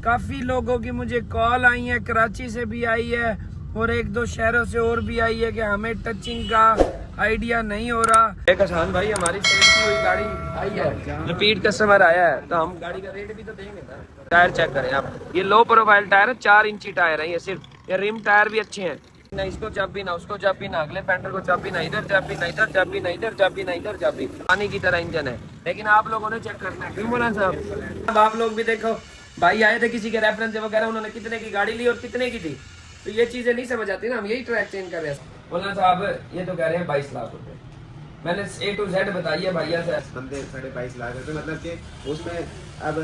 काफ़ी लोगों की मुझे कॉल आई है, कराची से भी आई है और एक दो शहरों से और भी आई है कि हमें टचिंग का आइडिया नहीं हो रहा। एक आसान भाई हमारी सेल की हुई गाड़ी आई है, रिपीट कस्टमर आया है, तो हम गाड़ी का रेट भी तो देंगे ना। टायर चेक करें आप, ये लो प्रोफाइल टायर है, 4 इंची टायर है ये सिर्फ। ये रिम टायर भी अच्छे हैं, ना इसको चाबी ना उसको चाबी ना अगले फेंडर को चाबी ना इधर चाबी ना इधर चाबी ना इधर चाबी ना इधर चाबी, पानी की तरह इंजन है। लेकिन आप लोगों ने चेक करना है, क्यों बोला साहब। अब आप लोग भी देखो, भाई आए थे किसी के रेफरेंस वगैरह, उन्होंने कितने की गाड़ी ली और कितने की थी, तो ये चीजें नहीं समझ आती ना, हम यही ट्रैक चेंज कर रहे हैं। बोला साहब ये तो कह रहे हैं 22 लाख रुपए, मैंने A to Z बताई है भैया से। बंदे 22.5 लाख रुपए, मतलब कि उसमें अब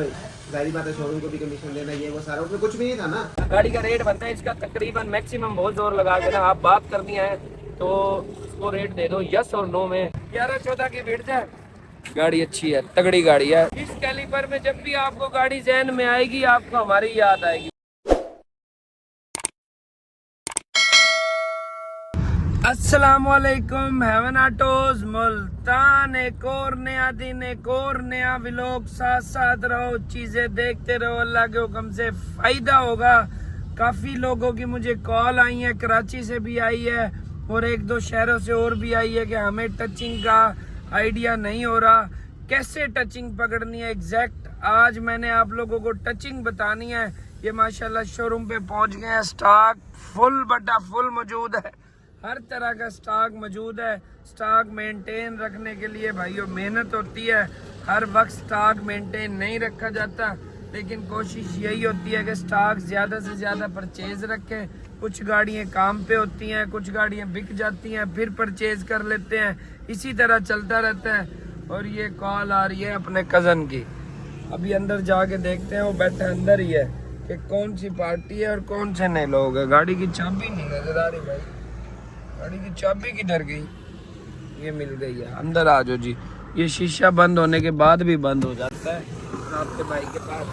जाहिर बात है शोरूम को भी कमीशन देना, ये वो सारा, उसमें कुछ भी नहीं था ना। गाड़ी का रेट बनता है इसका तकरीबन मैक्सिमम, बहुत जोर लगा के ना आप बात करनी है तो उसको रेट दे दो यस और नो में। 11-14 की भीड़ है, गाड़ी अच्छी है, तगड़ी गाड़ी है। इस कैलिपर में जब भी आपको गाड़ी जहन में आएगी आपको हमारी याद आएगी। अस्सलामुअलैकुम, हेवन ऑटोज मुल्तान, एक और नया दिन, एक और नया व्लॉग। साथ साथ रहो, चीजें देखते रहो, अल्लाह के हुक्म से फायदा होगा। काफी लोगों की मुझे कॉल आई है, कराची से भी आई है और एक दो शहरों से और भी आई है कि हमें टचिंग का आइडिया नहीं हो रहा, कैसे टचिंग पकड़नी है एग्जैक्ट। आज मैंने आप लोगों को टचिंग बतानी है। ये माशाल्लाह शोरूम पे पहुंच गए हैं, स्टॉक फुल बटा फुल मौजूद है, हर तरह का स्टॉक मौजूद है। स्टॉक मेंटेन रखने के लिए भाइयों मेहनत होती है, हर वक्त स्टॉक मेंटेन नहीं रखा जाता, लेकिन कोशिश यही होती है कि स्टॉक ज़्यादा से ज़्यादा परचेज रखें। कुछ गाड़ियाँ काम पे होती हैं, कुछ गाड़ियाँ बिक जाती हैं, फिर परचेज कर लेते हैं, इसी तरह चलता रहता है। और ये कॉल आ रही है अपने कज़न की, अभी अंदर जाके देखते हैं, वो बैठे अंदर ही है, कि कौन सी पार्टी है और कौन से नए लोग हैं। गाड़ी की चाबी नहीं नजर आ रही भाई, गाड़ी की चाबी किधर गई, ये मिल गई है, अंदर आ जाओ जी। ये शीशा बंद होने के बाद भी बंद हो जाता है। आपके भाई के पास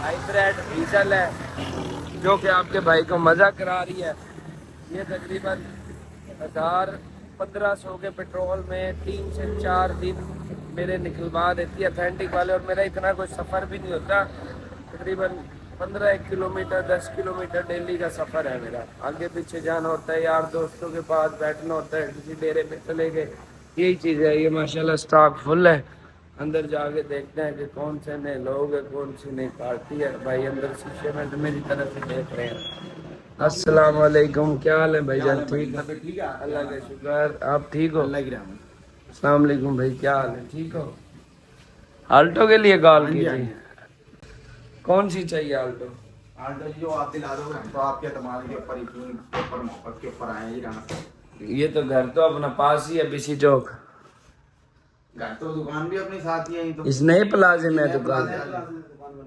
हाइब्रिड डीजल है जो कि आपके भाई को मजा करा रही है। ये तकरीबन 1000-1500 के पेट्रोल में 3 से 4 दिन मेरे निकलवा देती है अथेंटिक वाले, और मेरा इतना कोई सफ़र भी नहीं होता, तकरीबन 15 किलोमीटर 10 किलोमीटर डेली का सफ़र है मेरा। आगे पीछे जाना होता है, यार दोस्तों के पास बैठना होता है, किसी डेरे पे चले गए, यही चीज़ है। ये माशाल्लाह स्टॉक फुल है, अंदर जाके देखते हैं कि कौन से नए लोग हैं, कौन सी नई पार्टी है। भाई अंदर शीशे में तो मेरी तरफ से देख रहे हैं। अस्सलाम वालेकुम, क्या हाल है भाईजान? ठीक है, अल्लाह का शुक्र, आप ठीक हो? अस्सलाम वालेकुम भाई, क्या हाल है? ठीक हो? आल्टो के लिए कॉल की थी, कौन सी चाहिए आल्टो? आल्टो जो आप दिला दोगे तो आपके तमाम के ऊपर, यकीन के ऊपर, मोहब्बत के ऊपर आए ही रहना। ये तो घर तो अपना पास ही है, बीसी चौक। घर तो दुकान भी अपनी साथ ही है, तो इस नए प्लाजे में दुकान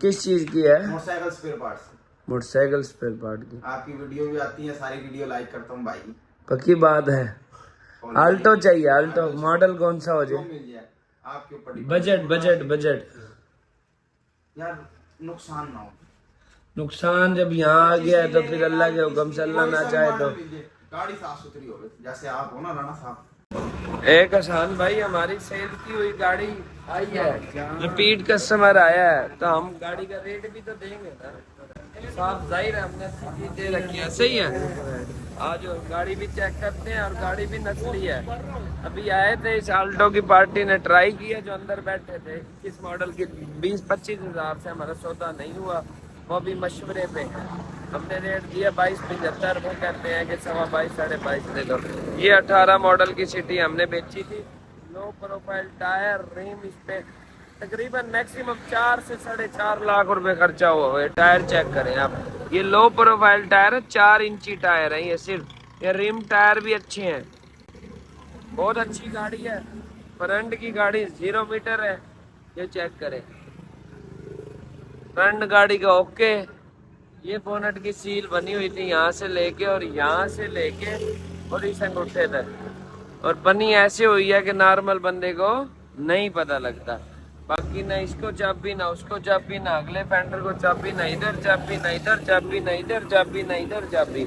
किस चीज की है? Motorcycle spare parts, motorcycle spare part की। आपकी वीडियो भी आती है, सारी वीडियो लाइक करता हूँ भाई। पक्की बात है। आल्टो चाहिए, आल्टो मॉडल कौन सा हो जाए? मिल जाए आपके ऊपर, बजट बजट बजट यार नुकसान ना हो। नुकसान जब यहाँ आ गया है तो फिर अल्लाह के हुक्म से, अल्लाह ना चाहे तो। गाड़ी साफ सुथरी हो, जैसे आप हो ना, रहना साफ। एक आसान भाई हमारी सेल की हुई गाड़ी आई है, रिपीट कस्टमर आया है, तो हम गाड़ी का रेट भी तो देंगे ना। साफ जाहिर है, हमने चीज दे रखी है, सही है। आज गाड़ी भी चेक करते हैं और गाड़ी भी नस्ली है। अभी आए थे इस आल्टो की पार्टी ने ट्राई किया, जो अंदर बैठे थे, किस मॉडल की 20-25 हज़ार से हमारा सौदा नहीं हुआ, वो भी मशवरे पे है। हमने रेट दिया 22-75, वो कहते हैं कि 22-22.5 दे दो। ये 18 मॉडल की सिटी हमने बेची थी, लो प्रोफाइल टायर, रिम, इस पे तकरीबन मैक्सिमम 4 से 4.5 लाख रुपए खर्चा हुआ है। टायर चेक करें आप, ये लो प्रोफाइल टायर है, 4 इंची टायर है ये सिर्फ। ये रिम टायर भी अच्छे हैं, बहुत अच्छी गाड़ी है। फ्रंट की गाड़ी 0 मीटर है, ये चेक करें, फ्रंट गाड़ी का ओके। ये बोनट की सील बनी हुई थी यहाँ से लेके और यहाँ से लेके और इस अंगूठे तक, और बनी ऐसे हुई है कि नॉर्मल बंदे को नहीं पता लगता। बाकी ना इसको चाबी ना उसको चाबी ना अगले फेंडर को चाबी, ना इधर चाबी ना इधर चाबी ना इधर चाबी ना इधर चाबी,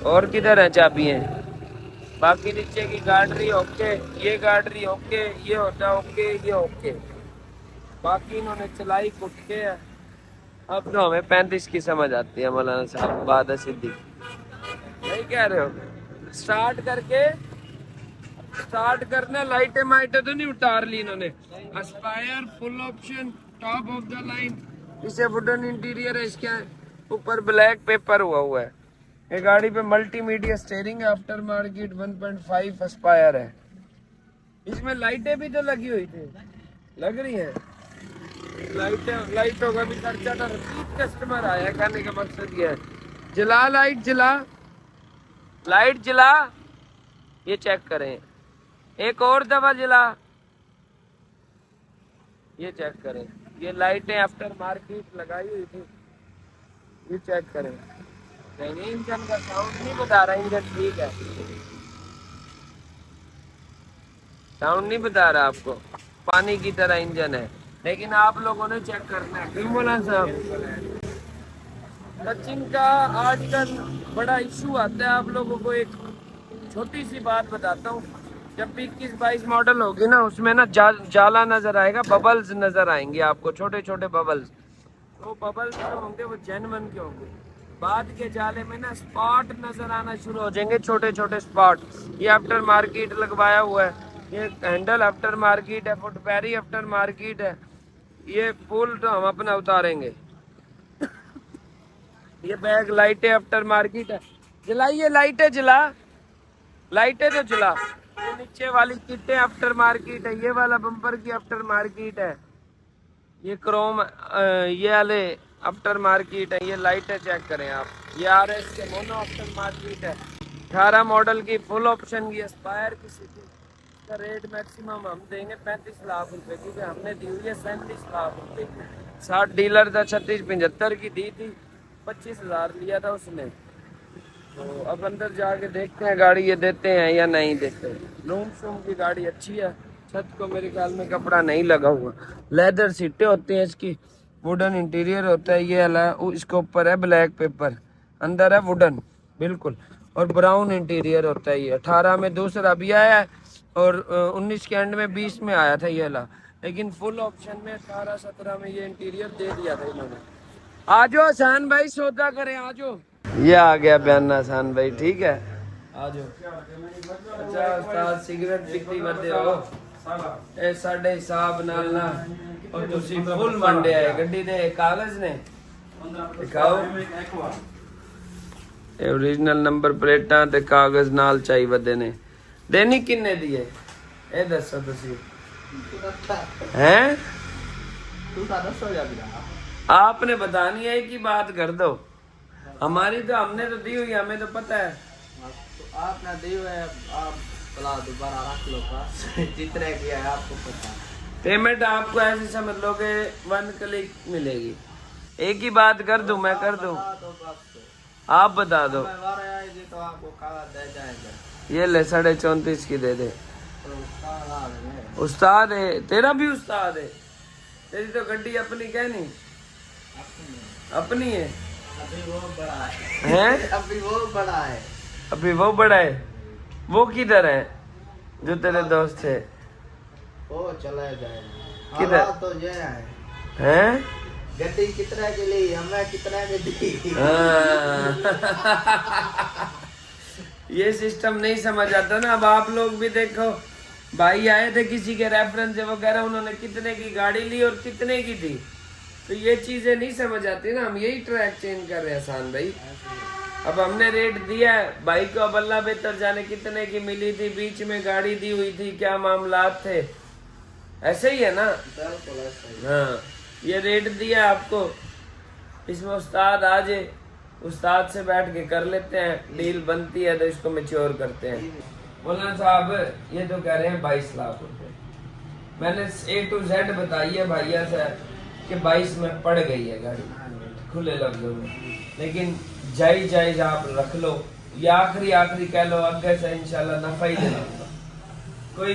और किधर है चाबी है। बाकी नीचे की गार्डरी ओके, ये गार्डरी ओके, ये होता ओके, ये ओके। बाकी इन्होंने चलाई कुट के है, अब तो हमें 35 की समझ आती है मौलाना साहब, बात है सीधी, नहीं कह रहे हो? स्टार्ट करना, लाइटें माइटें तो नहीं उतार ली इन्होंने। Aspire full option, top of the line, इसे वुडन इंटीरियर है, इसके ऊपर ब्लैक पेपर हुआ है। ये गाड़ी पे मल्टीमीडिया स्टीयरिंग है, आफ्टर मार्केट 1.5 एस्पायर है। इसमें लाइटें भी तो लगी हुई थी, लग रही है लाइटों का भी खर्चा था। रिपीट कस्टमर आया, कहने का मकसद ये है। जला लाइट जला, ये चेक करें, एक और दफा जला, ये चेक करें, ये लाइटें आफ्टर मार्केट लगाई हुई थी, ये चेक करें। नहीं, इंजन का साउंड नहीं बता रहा, इंजन ठीक है, साउंड नहीं बता रहा आपको, पानी की तरह इंजन है, लेकिन आप लोगों ने चेक करना है। क्यों बोला साहब? सचिन का आजकल बड़ा इशू आता है। आप लोगों को एक छोटी सी बात बताता हूँ, जब भी 21-22 मॉडल होगी ना, उसमें ना जाला नजर आएगा, बबल्स नजर आएंगे आपको, छोटे छोटे बबल्स। तो बबल्स जो होंगे वो जेन्युइन के होंगे। बाद के जाले में ना स्पॉट नजर आना शुरू हो जाएंगे, छोटे छोटे स्पॉट। ये आफ्टर मार्केट लगवाया हुआ है, ये हैंडल आफ्टर मार्केट है, फुट पैरी आफ्टर मार्केट है, ये पुल तो हम अपना उतारेंगे। ये बैक लाइटें आफ्टर मार्केट है, जलाइए लाइटें, लाइटें तो जला। ये नीचे वाली किटें आफ्टर मार्केट है, ये वाला बम्पर की आफ्टर मार्केट है, ये क्रोम ये वाले आफ्टर मार्केट है। ये लाइटें चेक करें आप, ये RS के मोनो आफ्टर मार्केट है। 18 मॉडल की फुल ऑप्शन की एस्पायर की सिटी का रेट मैक्सिमम हम देंगे 35 लाख रुपए, क्योंकि हमने दी हुई है 37 लाख रुपए की। 60 डीलर था, 36-75 की दी थी, 25,000 लिया था उसने। तो अब अंदर जाके देखते हैं गाड़ी ये देते हैं या नहीं देते। लूम शूम की गाड़ी अच्छी है, छत को मेरे ख्याल में कपड़ा नहीं लगा हुआ, लेदर सीटें होती हैं इसकी, वुडन इंटीरियर होता है। ये वाला इसके ऊपर है ब्लैक पेपर, अंदर है वुडन बिल्कुल, और ब्राउन इंटीरियर होता है। ये 18 में दूसरा भी आया है, और 19 के एंड में 20 में आया था ये वाला, लेकिन फुल ऑप्शन में 18-17 में ये इंटीरियर दे दिया था इन्होंने। आजो हसन भाई, सौदा करें, आजो। ये आ गया बयान हसन भाई, ठीक है, आजो। अच्छा उस्ताद, सिगरेट पीती बंदे हो ए साडे हिसाब नाल ना, और तुसी फुल मंडे आए गड्डी दे कागज ने दिखाओ, ए ओरिजिनल नंबर प्लेटां ते कागज नाल चाहिए बंदे ने। देनी किन्ने दी है ए दसो तुसी हैं? आपने बतानी है कि बात कर दो, हमारी तो हमने तो दी हुई, हमें तो पता है। तो आपने दी हुई है, आप चला दोबारा रख लो का जितने किया है आपको पता। पेमेंट आपको ऐसे समझ लो कि 1 क्लिक मिलेगी। एक ही बात कर दूं, मैं कर दूं, आप बता दो। तो आपको कागज दे जाएगा, ये ले 34.5 की दे दे। तो उस्ताद है तेरा भी, उस्ताद है तेरी तो गड्डी अपनी कहनी अपनी है। अभी वो बड़ा है, हैं? अभी वो बड़ा है, अभी वो बड़ा है, वो किधर है जो तेरे दोस्त थे? वो चला जाएगा। किधर? हालात तो ये है, हैं? गड्डी कितने के लिए, हमें कितने के दी। हाँ। ये सिस्टम नहीं समझ आता ना। अब आप लोग भी देखो, भाई आए थे किसी के रेफरेंस से वगैरह, उन्होंने कितने की गाड़ी ली और कितने की थी, तो ये चीजें नहीं समझ आती ना। हम यही ट्रैक चेंज कर रहे हैं आसान भाई। अब हमने रेट दिया है, भाई को अब अल्लाह बेहतर जाने कितने की मिली थी, बीच में गाड़ी दी हुई थी, क्या मामलात थे, ऐसे ही है ना। हाँ, ये रेट दिया आपको, इसमें उस्ताद आ जाए, उस्ताद से बैठ के कर लेते हैं, डील बनती है तो इसको मैच्योर करते हैं। बोला साहब ये तो कह रहे हैं 22 लाख रुपए, मैंने A to Z बताई है भैया से कि 22 में पड़ गई है गाड़ी खुले लफ्जों में, लेकिन जायज आप रख लो, या आखिरी कह लो, आगे से इंशाल्लाह नफा ही दिलाऊंगा। कोई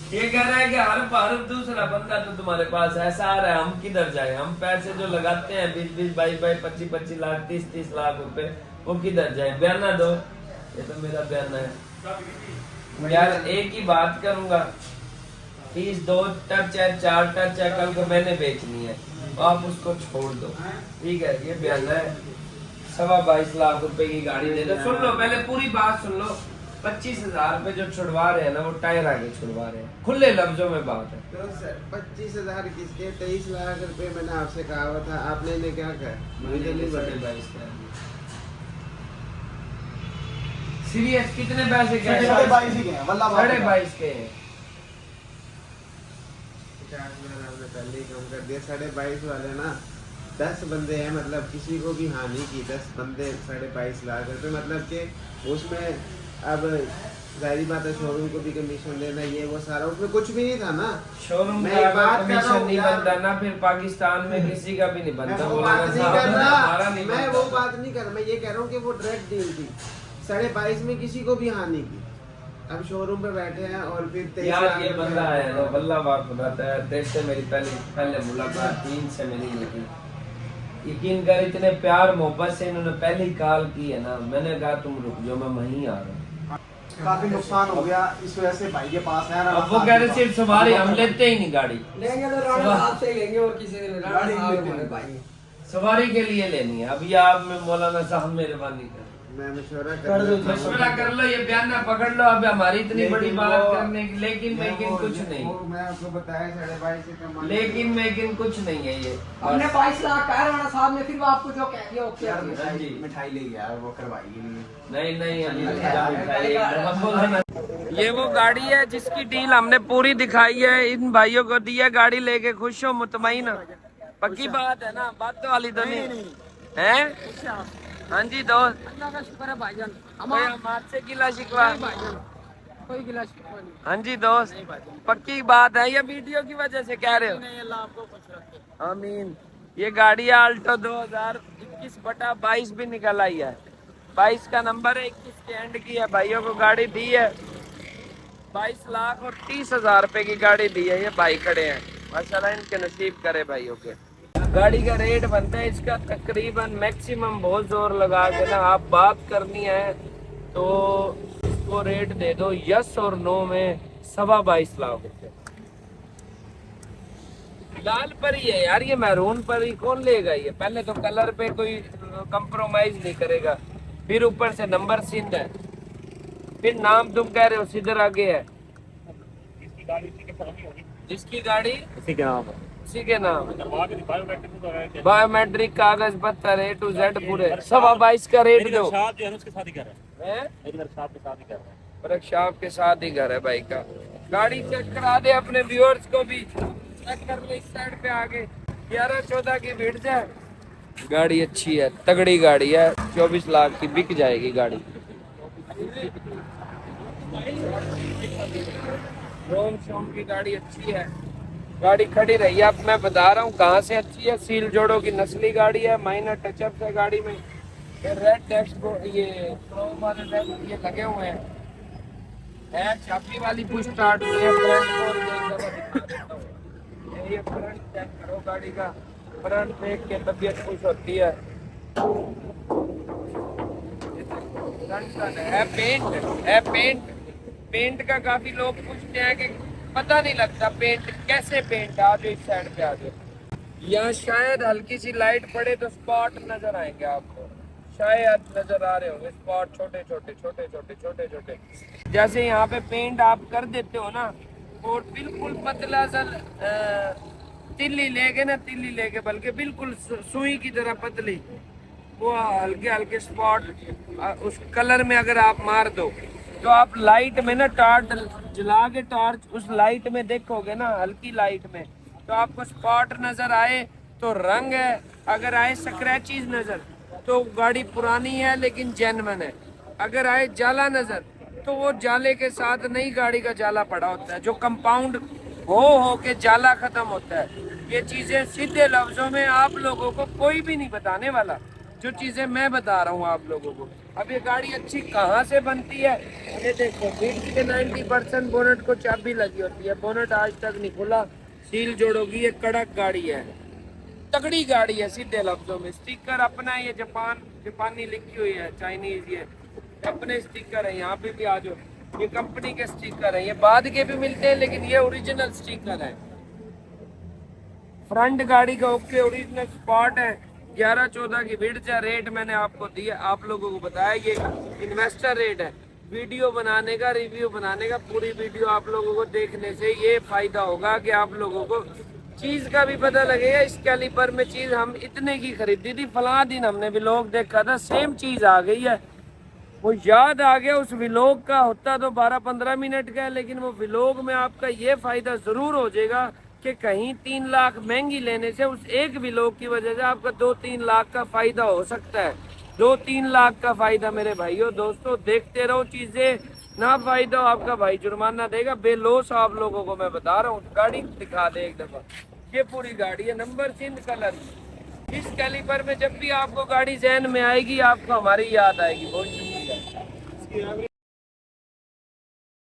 ये कह रहा है कि हर दूसरा बंदा तो तुम्हारे पास ऐसा आ रहा है, हम किधर जाए, हम पैसे जो लगाते हैं 20-20, 22-22, 25-25 लाख, 30-30 लाख रुपए, वो किधर जाए? बयाना दो, ये तो मेरा बयाना है यार। एक ही बात करूंगा, 30 2 टच है, 4 टच है, कल को मैंने बेचनी है, आप उसको छोड़ दो, ठीक है। ये बयान है 22.25 लाख रुपए की गाड़ी दे दो। सुन लो पहले पूरी बात सुन लो। 25,000 रुपए जो छुड़वा रहे हैं ना, वो टायर आगे छुड़वा रहे हैं, खुले लफ्जों में बात है। तो सर 25,000 किसके? 23 लाख रुपए मैंने आपसे कहा हुआ था, आपने इन्हें क्या कहा? मुझे नहीं पता। सीरियस कितने पैसे के? 22.5 के हैं, वल्लाह बात है। 22.5 के हैं। 50,000 आपने पहले ही कम कर दिया। 22.5 वाले ना 10 बंदे हैं, मतलब किसी को भी हानि की 10 बंदे 22.5 लाख रुपए, मतलब कि उसमें अब जाहिर बात है शोरूम को भी कमीशन देना, ये वो सारा, उसमें कुछ भी नहीं था ना। शोरूम मैं का बात कर रहा कमीशन हूँ नहीं यार। बनता ना, फिर पाकिस्तान में किसी का भी नहीं मैं बनता। वो बोला बात नहीं साहब, कर हमारा रहा, नहीं मैं बनता। वो बात नहीं कर रहा, मैं ये कह रहा हूँ कि वो डायरेक्ट डील थी 22.5 में, किसी को भी हानि की। अब शोरूम पे बैठे हैं और फिर 23 यार लाख ये रुपए- बंदा है ना, वल्लाह बात बताता है। तेरे से मेरी पहले मुलाकात 3 से मेरी हुई थी। यकीन कर, इतने प्यार मोहब्बत से इन्होंने पहली कॉल की है ना, मैंने कहा तुम रुक जाओ, मैं वहीं आ रहा हूँ। काफी नुकसान हो गया इस वजह से भाई के पास है। अब वो कह रहे सिर्फ सवारी, हम लेते ही नहीं गाड़ी, लेंगे तो राणा साहब से ही लेंगे और किसी से नहीं। राणा साहब हमारे भाई सवारी के लिए लेनी है। अभी आप में मौलाना साहब मेहरबानी कर मैं मशवरा कर दो, मशवरा कर लो, ये बयान ना पकड़ लो। अब हमारी इतनी बड़ी बात करने की, लेकिन कुछ नहीं, मैं आपको बताया 22.5 से कम। लेकिन कुछ नहीं है ये। हमने 22 लाख कहा राणा साहब ने, फिर वो आपको जो कह दिया ओके यार किया। हाँ जी। मिठाई ले गया वो करवाएगी नहीं। नहीं अभी ये वो गाड़ी है जिसकी डील हमने पूरी दिखाई है, इन भाइयों को दी है। गाड़ी लेके खुश हो, मुतमईन हो? पक्की बात है ना, बात तो वाली तो नहीं है। हाँ जी दोस्त, अल्लाह का शुक्र है भाईजान, हमारे से गिला शिकवा? भाईजान कोई गिला शिकवा नहीं। हाँ जी दोस्त, पक्की बात है, ये वीडियो की वजह से कह रहे हो? अल्लाह आपको खुश रखे। आमीन। ये गाड़ी आल्टो 2021/22 भी निकल आई है। 22 का नंबर है, 21 के एंड की है। भाइयों को गाड़ी दी है 22 लाख और 30,000 रुपए की गाड़ी दी है। ये भाई खड़े हैं, माशाल्लाह इनके नसीब करे भाइयों के। गाड़ी का रेट बनता है इसका तकरीबन मैक्सिमम, बहुत जोर लगा के ना आप बात करनी है तो इसको रेट दे दो यस और नो में 22.25 लाख रुपए। लाल पर ही है यार, ये मैरून पर ही कौन लेगा? ये पहले तो कलर पे कोई कंप्रोमाइज नहीं करेगा, फिर ऊपर से नंबर सिंध है, फिर नाम तुम कह रहे हो सिद्धर आगे है। जिसकी गाड़ी उसी के नाम है। उसी के नाम, बायोमेट्रिक कागज पत्तर A to Z पूरे 22.25 का रेट दो। जो है उसके साथ ही कर रहे हैं, हैं? मेरी वर्कशॉप के साथ ही कर रहे हैं। वर्कशॉप के साथ ही घर है भाई का। गाड़ी चेक करा दे अपने व्यूअर्स को भी, चेक कर ले इस साइड पे आगे। 11-14 की भीड़ जाए, गाड़ी अच्छी है, तगड़ी गाड़ी है, 24 लाख की बिक जाएगी गाड़ी। रोम शोम की गाड़ी अच्छी है, गाड़ी खड़ी रही है। अब मैं बता रहा हूँ कहाँ से अच्छी है। सील जोड़ो की नस्ली गाड़ी है, माइनर टचअप है गाड़ी में। रेड डैशबोर्ड, ये क्रोम वाले ये लगे हुए हैं, है चाबी वाली पुश स्टार्ट हुई है। ये फ्रंट चेक करो गाड़ी का, फ्रंट देख के तबीयत खुश होती है। है पेंट का काफी लोग पूछते हैं कि पता नहीं लगता पेंट कैसे पेंट। आ जाओ इस साइड पे आ जाओ। यहाँ शायद हल्की सी लाइट पड़े तो स्पॉट नजर आएंगे आपको, शायद नजर आ रहे होंगे स्पॉट, छोटे। जैसे यहाँ पे पेंट आप कर देते हो ना, और बिल्कुल पतला सा तिल्ली लेके बल्कि बिल्कुल सुई की तरह पतली, वो हल्के स्पॉट उस कलर में अगर आप मार दो तो आप लाइट में ना टॉर्च जला के टॉर्च उस लाइट में देखोगे ना, हल्की लाइट में, तो आपको स्पॉट नजर आए तो रंग है, अगर आए स्क्रैचेस नजर तो गाड़ी पुरानी है लेकिन जेन्युइन है, अगर आए जाला नजर तो वो जाले के साथ नई गाड़ी का जाला पड़ा होता है, जो कंपाउंड हो के जाला खत्म होता है। ये चीजें सीधे लफ्जों में आप लोगों को कोई भी नहीं बताने वाला, जो चीजें मैं बता रहा हूँ आप लोगों को। अब ये गाड़ी अच्छी कहाँ से बनती है, ये देखो बीट के 90% बोनट को चाबी लगी होती है, बोनट आज तक नहीं खुला, सील जोड़ोगी। ये कड़क गाड़ी है, तगड़ी गाड़ी है सीधे लफ्जों में। स्टिकर अपना है, ये जापानी लिखी हुई है, चाइनीज, ये अपने स्टिकर है। यहाँ पे भी आ जाओ, ये कंपनी के स्टिकर है, ये बाद के भी मिलते हैं लेकिन ये ओरिजिनल स्टिकर है। फ्रंट गाड़ी का ओके ओरिजिनल स्पॉट है। 11-14 की विड्थ है। रेट मैंने आपको दिया, आप लोगों को बताया, ये इन्वेस्टर रेट है। वीडियो बनाने का, रिव्यू बनाने का, पूरी वीडियो आप लोगों को देखने से ये फायदा होगा कि आप लोगों को चीज का भी पता लगेगा। इस कैलिपर में चीज हम इतने की खरीदी थी, फला दिन हमने व्लॉग देखा था, सेम चीज आ गई है। वो याद आ गया, उस व्लॉग का होता तो 12-15 मिनट का है, लेकिन वो व्लॉग में आपका ये फायदा जरूर हो जाएगा कि कहीं 3 लाख महंगी लेने से उस एक व्लॉग की वजह से आपका 2-3 लाख का फायदा हो सकता है। 2-3 लाख का फायदा मेरे भाइयों दोस्तों, देखते रहो चीजें, ना फायदा हो आपका भाई जुर्माना देगा। बेलोस आप लोगों को मैं बता रहा हूँ। गाड़ी दिखा दे एक दफा, ये पूरी गाड़ी है, नंबर सिंध कलर। इस कैलिपर में जब भी आपको गाड़ी जहन में आएगी, आपको हमारी याद आएगी। बहुत शुक्रिया।